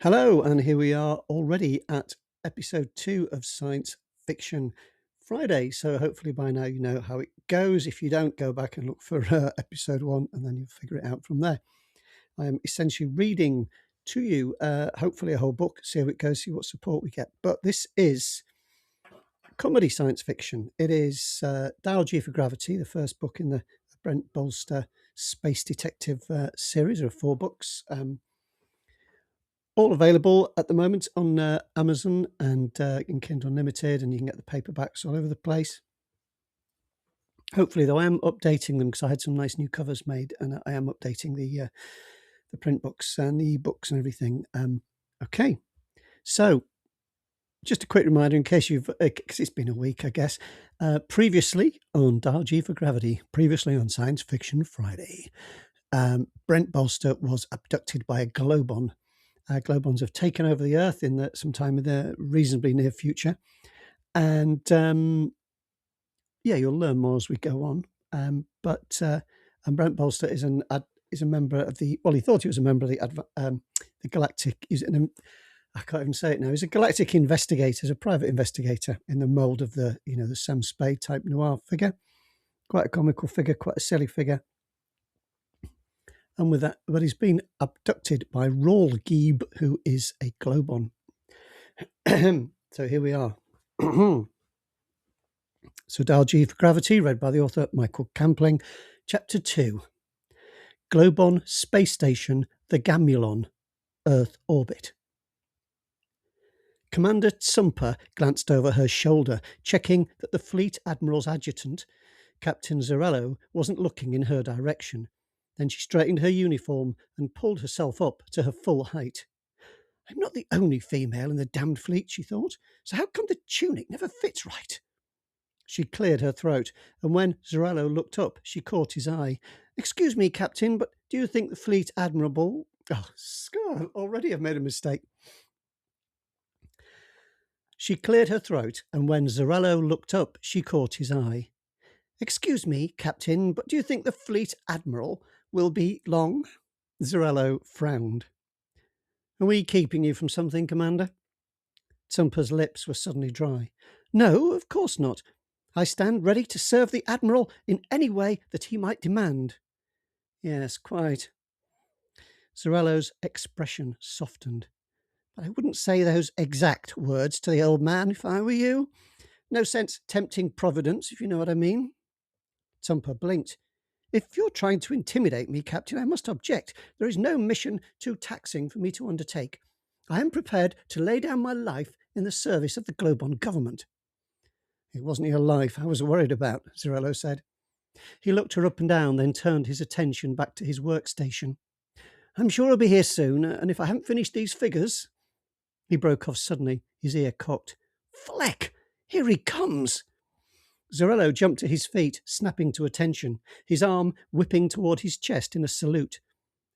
Hello, and here we are already at episode 2 of Science Fiction Friday. So, hopefully, by now you know how it goes. If you don't, go back and look for episode 1 and then you'll figure it out from there. I am essentially reading to you, hopefully, a whole book, see how it goes, see what support we get. But this is comedy science fiction. It is Dial G for Gravity, the first book in the Brent Bolster Space Detective series. There are 4 books. All available at the moment on Amazon and in Kindle Unlimited, and you can get the paperbacks all over the place. Hopefully, though, I am updating them because I had some nice new covers made, and I am updating the print books and the ebooks and everything. Okay, so just a quick reminder in case you've, because it's been a week, I guess. Previously on Dial G for Gravity, previously on Science Fiction Friday, Brent Bolster was abducted by a Globon. Globons have taken over the Earth in sometime in the reasonably near future. And you'll learn more as we go on. And Brent Bolster is a member of the, well, he thought he was a member of the Galactic, I can't even say it now. He's a galactic investigator, he's a private investigator in the mould of the Sam Spade type noir figure. Quite a comical figure, quite a silly figure. And with that, but he's been abducted by Rawl Geeb, who is a Globon. So here we are. So Dial G for Gravity, read by the author Michael Campling. Chapter 2. Globon Space Station, the Gamulon, Earth Orbit. Commander Tsumpa glanced over her shoulder, checking that the Fleet Admiral's adjutant, Captain Zarello, wasn't looking in her direction. Then she straightened her uniform and pulled herself up to her full height. I'm not the only female in the damned fleet, she thought, so how come the tunic never fits right? She cleared her throat, and when Zarello looked up, she caught his eye. Excuse me, Captain, but do you think the Fleet Admiral... Oh, Scar, already I've made a mistake. She cleared her throat, and when Zarello looked up, she caught his eye. Excuse me, Captain, but do you think the Fleet Admiral will be long? Zarello frowned. Are we keeping you from something, Commander? Tsumpa's lips were suddenly dry. No, of course not. I stand ready to serve the Admiral in any way that he might demand. Yes, quite. Zarello's expression softened. But I wouldn't say those exact words to the old man if I were you. No sense tempting Providence, if you know what I mean. Tsumpa blinked. If you're trying to intimidate me, Captain, I must object. There is no mission too taxing for me to undertake. I am prepared to lay down my life in the service of the Globon government. It wasn't your life I was worried about, Zarello said. He looked her up and down, then turned his attention back to his workstation. I'm sure he'll be here soon, and if I haven't finished these figures... He broke off suddenly, his ear cocked. Fleck! Here he comes! Zarello jumped to his feet, snapping to attention, his arm whipping toward his chest in a salute.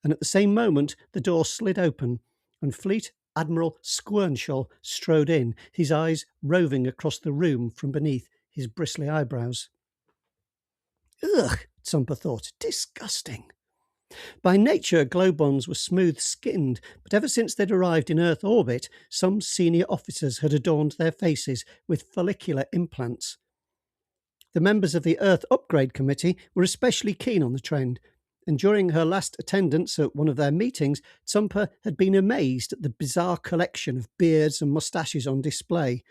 And at the same moment, the door slid open, and Fleet Admiral Squirnshaw strode in, his eyes roving across the room from beneath his bristly eyebrows. Ugh, Tsumpa thought, disgusting. By nature, Globons were smooth-skinned, but ever since they'd arrived in Earth orbit, some senior officers had adorned their faces with follicular implants. The members of the Earth Upgrade Committee were especially keen on the trend, and during her last attendance at one of their meetings, Tsumpa had been amazed at the bizarre collection of beards and moustaches on display.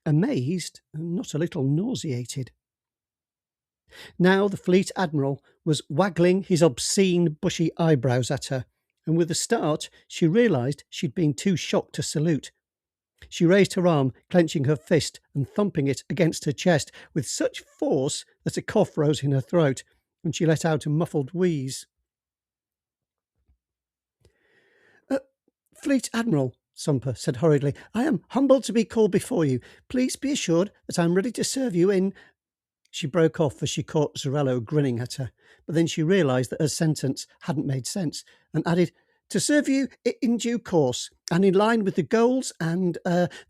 Amazed, and not a little nauseated. Now the Fleet Admiral was waggling his obscene, bushy eyebrows at her, and with a start, she realised she'd been too shocked to salute. She raised her arm, clenching her fist and thumping it against her chest with such force that a cough rose in her throat, and she let out a muffled wheeze. Fleet Admiral, Tsumpa said hurriedly, I am humbled to be called before you. Please be assured that I am ready to serve you in... She broke off as she caught Zarello grinning at her, but then she realised that her sentence hadn't made sense, and added, to serve you in due course, and in line with the goals and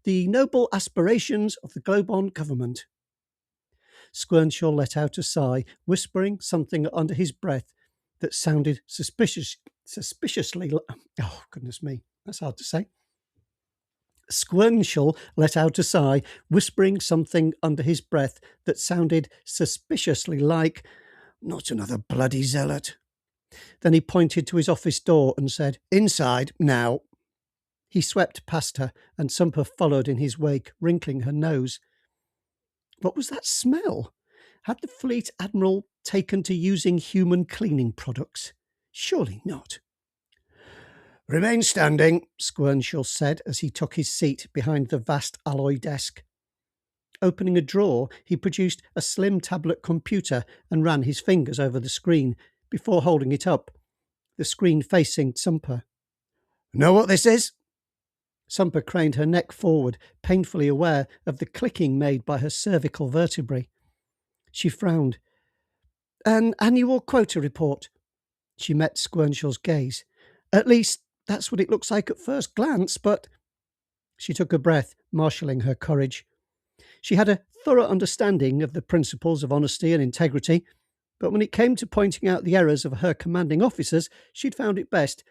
the noble aspirations of the Globon government. Squirnshaw let out a sigh, whispering something under his breath, that sounded suspiciously. Oh, goodness me, that's hard to say. Squirnshall let out a sigh, whispering something under his breath that sounded suspiciously like, "Not another bloody zealot." Then he pointed to his office door and said, "Inside, now." He swept past her, and Sumper followed in his wake, wrinkling her nose. What was that smell? Had the Fleet Admiral taken to using human cleaning products? Surely not. "Remain standing," Squirnshall said as he took his seat behind the vast alloy desk. Opening a drawer, he produced a slim tablet computer and ran his fingers over the screen before holding it up, the screen facing Sumper. "Know what this is?" Sumper craned her neck forward, painfully aware of the clicking made by her cervical vertebrae. She frowned. "An annual quota report." She met Squirnshall's gaze. "At least, that's what it looks like at first glance, but—" She took a breath, marshalling her courage. She had a thorough understanding of the principles of honesty and integrity, but when it came to pointing out the errors of her commanding officers, she'd found it best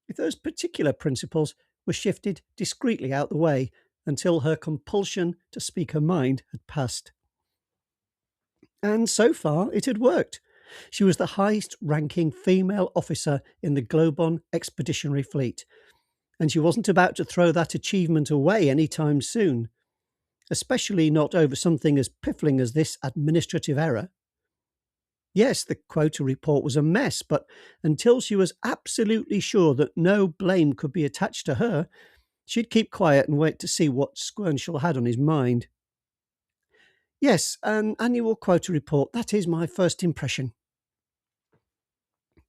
if those particular principles were shifted discreetly out the way until her compulsion to speak her mind had passed. And so far, it had worked. She was the highest-ranking female officer in the Globon Expeditionary Fleet, and she wasn't about to throw that achievement away any time soon, especially not over something as piffling as this administrative error. Yes, the quota report was a mess, but until she was absolutely sure that no blame could be attached to her, she'd keep quiet and wait to see what Squirnshall had on his mind. "Yes, an annual quota report. That is my first impression."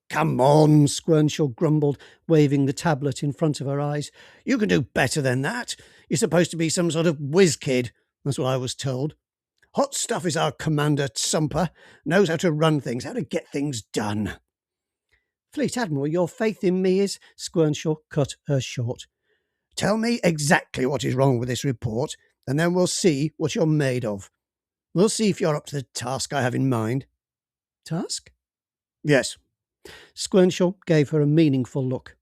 "Come on," Squirnshall grumbled, waving the tablet in front of her eyes. "You can do better than that. You're supposed to be some sort of whiz kid. That's what I was told. Hot Stuff is our commander, Sumper. Knows how to run things, how to get things done." "Fleet Admiral, your faith in me is—" Squirnshall cut her short. "Tell me exactly what is wrong with this report, and then we'll see what you're made of. We'll see if you're up to the task I have in mind." "Task?" "Yes." Squirnshall gave her a meaningful look.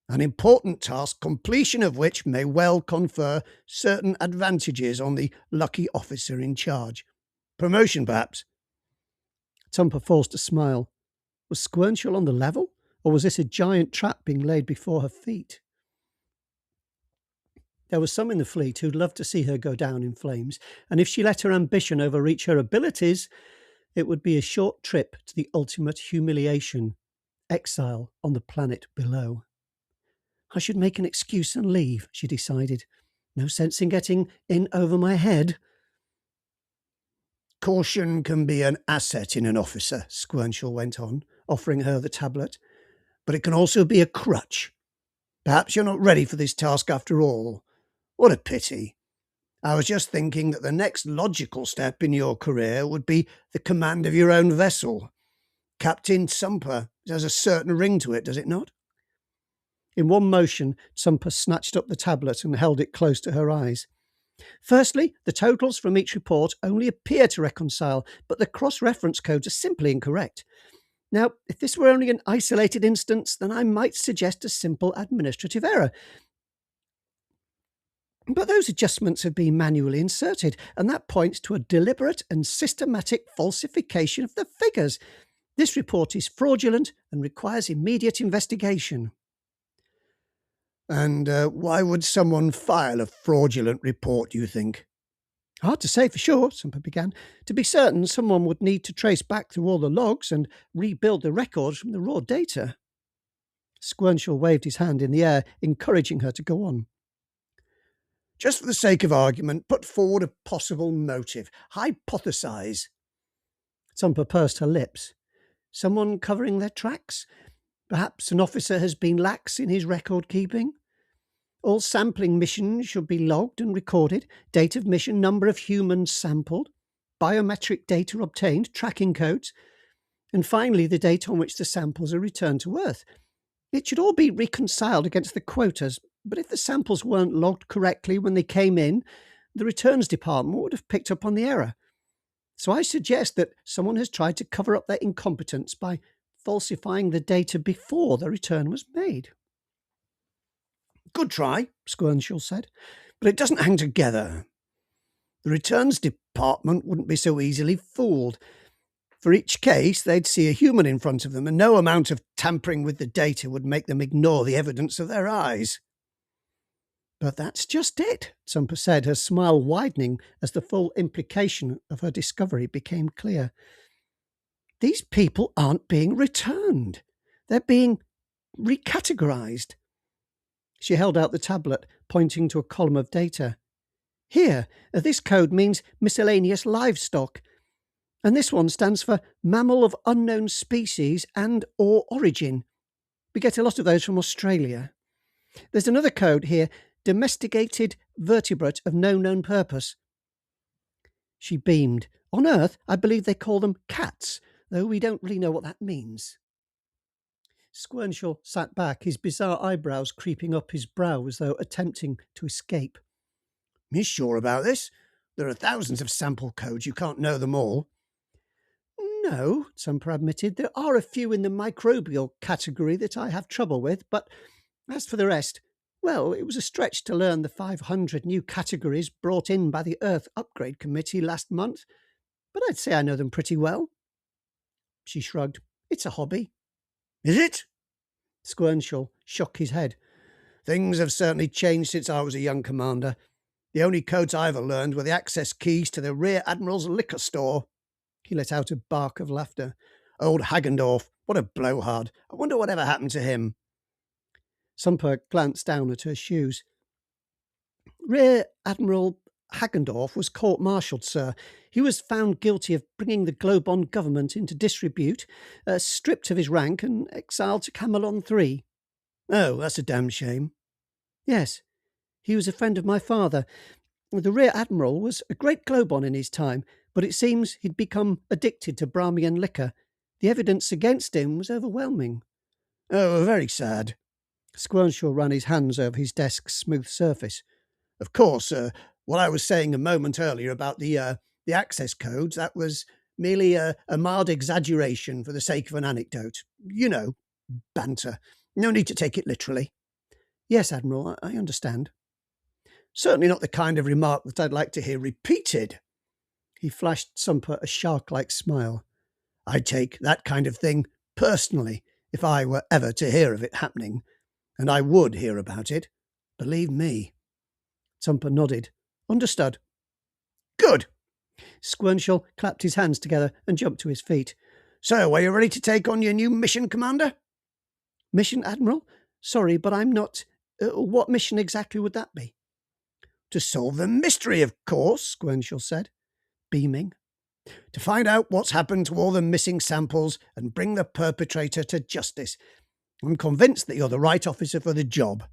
"An important task, completion of which may well confer certain advantages on the lucky officer in charge. Promotion, perhaps." Sumper forced a smile. Was Squirnshall on the level, or was this a giant trap being laid before her feet? There were some in the fleet who'd love to see her go down in flames, and if she let her ambition overreach her abilities, it would be a short trip to the ultimate humiliation, exile on the planet below. I should make an excuse and leave, she decided. No sense in getting in over my head. "Caution can be an asset in an officer," Squirnshall went on, offering her the tablet, "but it can also be a crutch. Perhaps you're not ready for this task after all. What a pity. I was just thinking that the next logical step in your career would be the command of your own vessel. Captain Sumper has a certain ring to it, does it not?" In one motion, Sumper snatched up the tablet and held it close to her eyes. "Firstly, the totals from each report only appear to reconcile, but the cross-reference codes are simply incorrect. Now, if this were only an isolated instance, then I might suggest a simple administrative error. But those adjustments have been manually inserted, and that points to a deliberate and systematic falsification of the figures. This report is fraudulent and requires immediate investigation." "And why would someone file a fraudulent report, do you think?" "Hard to say for sure," Sumper began. "To be certain, someone would need to trace back through all the logs and rebuild the records from the raw data." Squirnshall waved his hand in the air, encouraging her to go on. "Just for the sake of argument, put forward a possible motive. Hypothesize." Sumper pursed her lips. "Someone covering their tracks? Perhaps an officer has been lax in his record keeping? All sampling missions should be logged and recorded, date of mission, number of humans sampled, biometric data obtained, tracking codes, and finally the date on which the samples are returned to Earth. It should all be reconciled against the quotas, but if the samples weren't logged correctly when they came in, the returns department would have picked up on the error. So I suggest that someone has tried to cover up their incompetence by falsifying the data before the return was made. Good try, Squirnshaw said, but it doesn't hang together. The returns department wouldn't be so easily fooled. For each case, they'd see a human in front of them, and no amount of tampering with the data would make them ignore the evidence of their eyes. But that's just it, Tsumpa said, her smile widening as the full implication of her discovery became clear. These people aren't being returned. They're being recategorized. She held out the tablet, pointing to a column of data. Here, this code means miscellaneous livestock, and this one stands for mammal of unknown species and or origin. We get a lot of those from Australia. There's another code here, domesticated vertebrate of no known purpose. She beamed. On Earth, I believe they call them cats, though we don't really know what that means. Squirnshaw sat back, his bizarre eyebrows creeping up his brow as though attempting to escape. You sure about this? There are thousands of sample codes. You can't know them all. No, Tsumpa admitted. There are a few in the microbial category that I have trouble with, but as for the rest, well, it was a stretch to learn the 500 new categories brought in by the Earth Upgrade Committee last month, but I'd say I know them pretty well. She shrugged. It's a hobby. Is it? Squirnshaw shook his head. Things have certainly changed since I was a young commander. The only codes I ever learned were the access keys to the Rear Admiral's liquor store. He let out a bark of laughter. Old Hagendorf, what a blowhard. I wonder whatever happened to him. Tsumpa glanced down at her shoes. Rear Admiral Hagendorf was court-martialed, sir. He was found guilty of bringing the Globon government into disrepute, stripped of his rank and exiled to Camelon 3. Oh, that's a damn shame. Yes, he was a friend of my father. The Rear Admiral was a great Globon in his time, but it seems he'd become addicted to Brahmian liquor. The evidence against him was overwhelming. Oh, very sad. Squirnshaw ran his hands over his desk's smooth surface. Of course, what I was saying a moment earlier about the access codes, that was merely a mild exaggeration for the sake of an anecdote. You know, banter. No need to take it literally. Yes, Admiral, I understand. Certainly not the kind of remark that I'd like to hear repeated. He flashed Tsumpa a shark-like smile. I'd take that kind of thing personally if I were ever to hear of it happening, and I would hear about it. Believe me. Tsumpa nodded. Understood. Good. Squirnshaw clapped his hands together and jumped to his feet. So, are you ready to take on your new mission, Commander? Mission, Admiral? Sorry, but I'm not... what mission exactly would that be? To solve the mystery, of course, Squirnshaw said, beaming. To find out what's happened to all the missing samples and bring the perpetrator to justice. I'm convinced that you're the right officer for the job.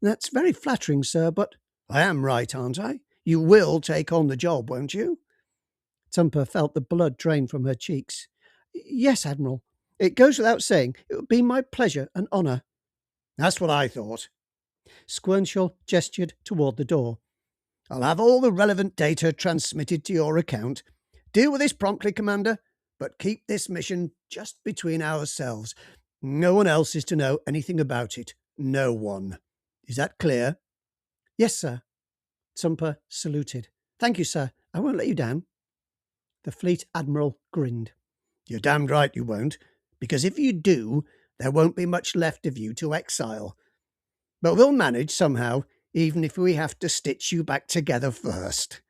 That's very flattering, sir, but... I am right, aren't I? You will take on the job, won't you? Tsumpa felt the blood drain from her cheeks. Yes, Admiral. It goes without saying. It would be my pleasure and honour. That's what I thought. Squirnshaw gestured toward the door. I'll have all the relevant data transmitted to your account. Deal with this promptly, Commander, but keep this mission just between ourselves. No one else is to know anything about it. No one. Is that clear? Yes, sir. Tsumpa saluted. Thank you, sir. I won't let you down. The Fleet Admiral grinned. You're damned right you won't, because if you do, there won't be much left of you to exile. But we'll manage somehow, even if we have to stitch you back together first.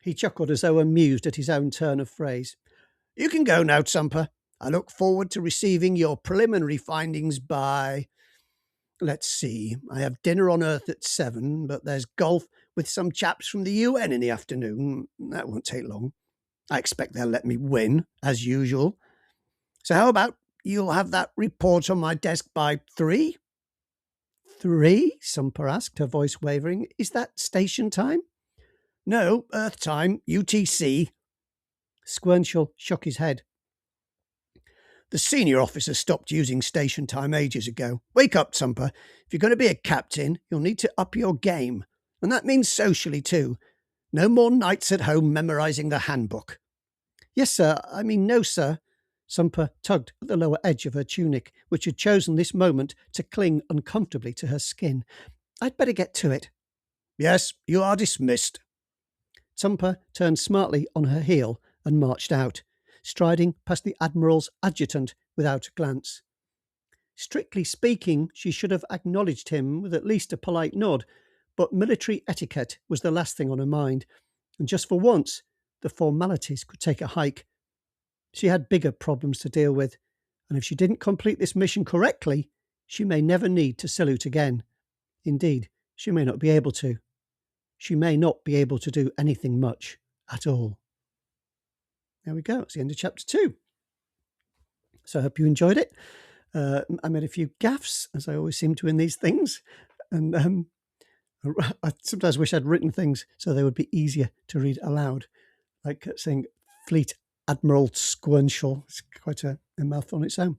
He chuckled as though amused at his own turn of phrase. You can go now, Tsumpa. I look forward to receiving your preliminary findings by... Let's see, I have dinner on Earth at 7, but there's golf with some chaps from the UN in the afternoon. That won't take long. I expect they'll let me win, as usual. So how about you'll have that report on my desk by 3? 3? Tsumpa asked, her voice wavering. Is that station time? No, Earth time, UTC. Squirnshaw shook his head. The senior officer stopped using station time ages ago. Wake up, Tsumpa. If you're going to be a captain, you'll need to up your game. And that means socially too. No more nights at home memorising the handbook. Yes, sir. I mean, no, sir. Sumper tugged at the lower edge of her tunic, which had chosen this moment to cling uncomfortably to her skin. I'd better get to it. Yes, you are dismissed. Sumper turned smartly on her heel and marched out, striding past the Admiral's adjutant without a glance. Strictly speaking, she should have acknowledged him with at least a polite nod, but military etiquette was the last thing on her mind, and just for once, the formalities could take a hike. She had bigger problems to deal with, and if she didn't complete this mission correctly, she may never need to salute again. Indeed, she may not be able to. She may not be able to do anything much at all. There we go. It's the end of chapter 2. So I hope you enjoyed it. I made a few gaffes, as I always seem to in these things. And I sometimes wish I'd written things so they would be easier to read aloud. Like saying Fleet Admiral Squirnshall. It's quite a mouthful on its own.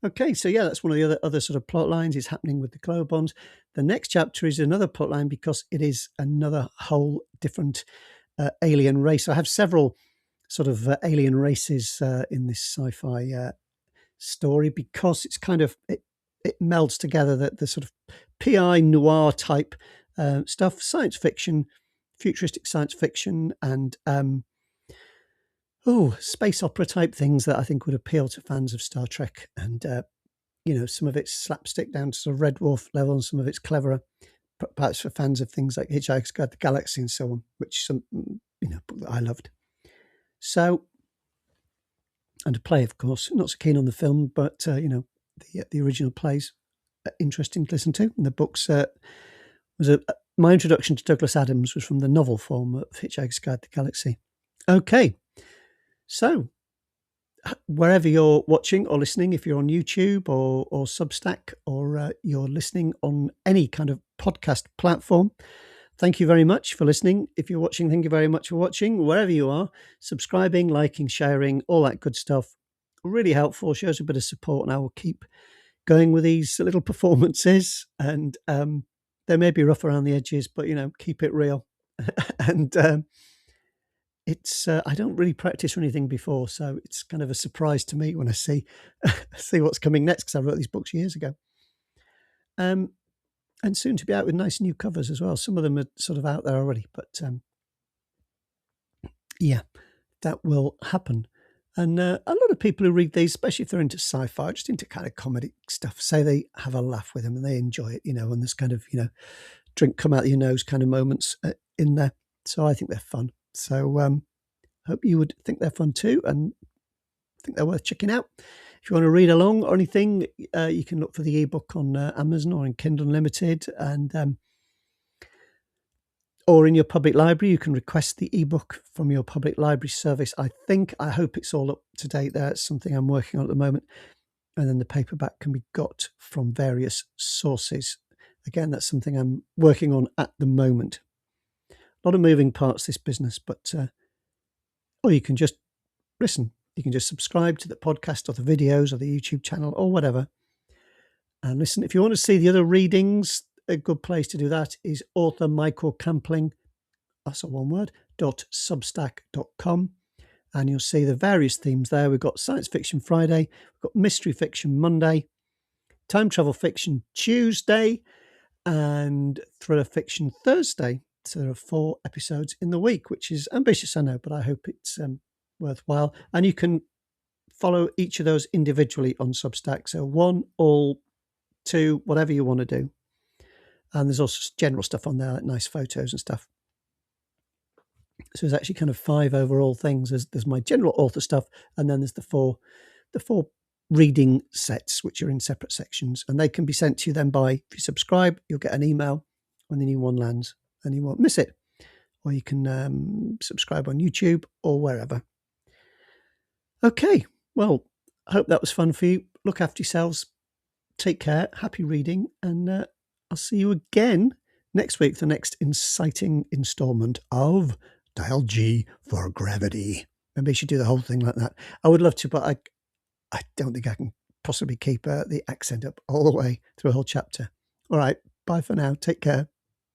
Okay, so yeah, that's one of the other sort of plot lines is happening with the Clobons. The next chapter is another plot line because it is another whole different alien race. So I have several sort of alien races in this sci-fi story because it's kind of it melds together the sort of PI noir type stuff, science fiction, futuristic science fiction, and space opera type things that I think would appeal to fans of Star Trek. And some of it's slapstick down to sort of Red Dwarf level, and some of it's cleverer, perhaps for fans of things like Hitchhiker's Guide to the Galaxy and so on, which some book that I loved. So. And to play, of course, not so keen on the film, but the original plays interesting to listen to. And the books was my introduction to Douglas Adams was from the novel form of Hitchhiker's Guide to the Galaxy. Okay, so wherever you're watching or listening, if you're on YouTube or Substack, or you're listening on any kind of podcast platform, thank you very much for listening. If you're watching, thank you very much for watching. Wherever you are, subscribing, liking, sharing, all that good stuff. Really helpful, shows a bit of support, and I will keep going with these little performances. And they may be rough around the edges, but, keep it real. And it's I don't really practice or anything before, so it's kind of a surprise to me when I see what's coming next, because I wrote these books years ago. And soon to be out with nice new covers as well. Some of them are sort of out there already, but yeah, that will happen. And a lot of people who read these, especially if they're into sci-fi, just into kind of comedy stuff, say they have a laugh with them and they enjoy it, and there's kind of, drink come out of your nose kind of moments in there. So I think they're fun. So hope you would think they're fun too and think they're worth checking out. If you want to read along or anything, you can look for the ebook on Amazon or in Kindle Unlimited, and or in your public library. You can request the ebook from your public library service. I hope it's all up to date there. It's something I'm working on at the moment. And then the paperback can be got from various sources. Again, that's something I'm working on at the moment. A lot of moving parts, this business, but or you can just listen. You can just subscribe to the podcast or the videos or the YouTube channel or whatever. And listen, if you want to see the other readings, a good place to do that is author Michael Campling, that's all one word, .substack.com. And you'll see the various themes there. We've got Science Fiction Friday, we've got Mystery Fiction Monday, Time Travel Fiction Tuesday, and Thriller Fiction Thursday. So there are 4 episodes in the week, which is ambitious, I know, but I hope it's worthwhile. And you can follow each of those individually on Substack. So 1, all, 2, whatever you want to do. And there's also general stuff on there, like nice photos and stuff. So there's actually kind of 5 overall things. There's my general author stuff, and then there's the four reading sets, which are in separate sections, and they can be sent to you then if you subscribe, you'll get an email when the new one lands, and you won't miss it. Or you can subscribe on YouTube or wherever. Okay, well, I hope that was fun for you. Look after yourselves. Take care. Happy reading. And I'll see you again next week, the next inciting installment of Dial G for Gravity. Maybe I should do the whole thing like that. I would love to, but I don't think I can possibly keep the accent up all the way through a whole chapter. All right, bye for now. Take care.